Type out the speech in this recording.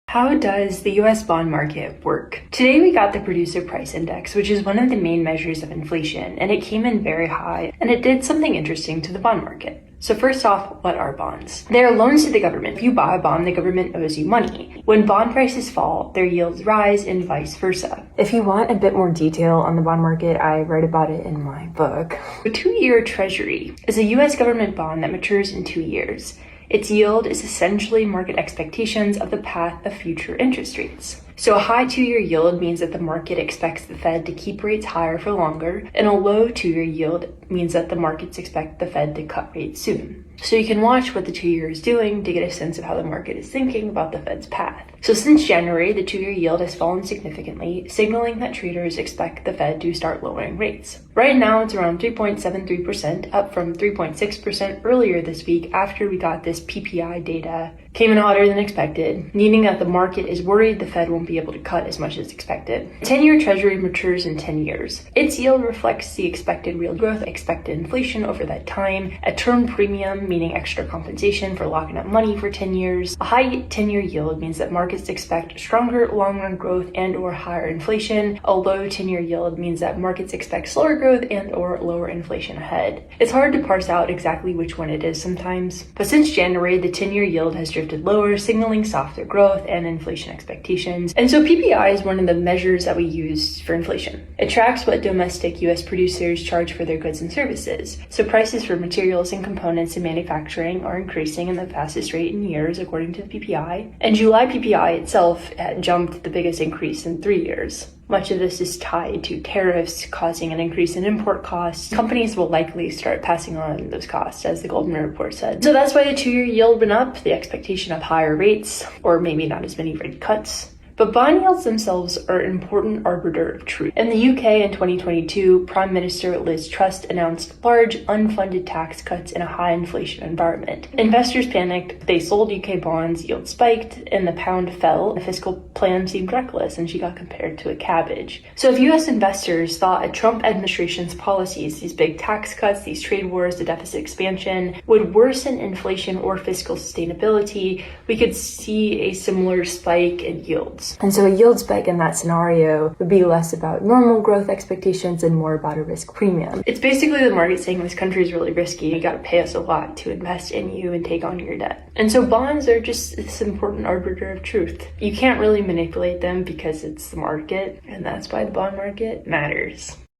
How does the US bond market work? Today we got the producer price index, which is one of the main measures of inflation, and it came in very high, and it did something interesting to the bond market. So first off, what are bonds? They are loans to the government. If you buy a bond, the government owes you money. When bond prices fall, their yields rise and vice versa. If you want a bit more detail on the bond market, I write about it in my book. A 2-year treasury is a US government bond that matures in 2 years. Its yield is essentially market expectations of the path of future interest rates. So a high 2-year yield means that the market expects the Fed to keep rates higher for longer, and a low 2-year yield means that the markets expect the Fed to cut rates soon. So you can watch what the 2-year is doing to get a sense of how the market is thinking about the Fed's path. So since January, the 2-year yield has fallen significantly, signaling that traders expect the Fed to start lowering rates. Right now, it's around 3.73%, up from 3.6% earlier this week after we got this PPI data. Came in hotter than expected, meaning that the market is worried the Fed won't be able to cut as much as expected. A 10-year treasury matures in 10 years. Its yield reflects the expected real growth, expected inflation over that time, a term premium, meaning extra compensation for locking up money for 10 years. A high 10-year yield means that markets expect stronger long-run growth and or higher inflation. A low 10-year yield means that markets expect slower growth and or lower inflation ahead. It's hard to parse out exactly which one it is sometimes, but since January, the 10-year yield has drifted lower, signaling softer growth and inflation expectations. And so PPI is one of the measures that we use for inflation. It tracks what domestic US producers charge for their goods and services. So prices for materials and components in manufacturing are increasing in the fastest rate in years, according to the PPI. And July PPI itself had jumped the biggest increase in 3 years. Much of this is tied to tariffs causing an increase in import costs. Companies will likely start passing on those costs, as the Goldman Report said. So that's why the 2-year yield went up, the expectation of higher rates, or maybe not as many rate cuts. But bond yields themselves are an important arbiter of truth. In the UK in 2022, Prime Minister Liz Truss announced large unfunded tax cuts in a high inflation environment. Investors panicked, they sold UK bonds, yields spiked, and the pound fell. The fiscal plan seemed reckless, and she got compared to a cabbage. So if US investors thought a Trump administration's policies, these big tax cuts, these trade wars, the deficit expansion, would worsen inflation or fiscal sustainability, we could see a similar spike in yields. And so a yield spike in that scenario would be less about normal growth expectations and more about a risk premium. It's basically the market saying this country is really risky. You got to pay us a lot to invest in you and take on your debt. And so bonds are just this important arbiter of truth. You can't really manipulate them because it's the market, and that's why the bond market matters.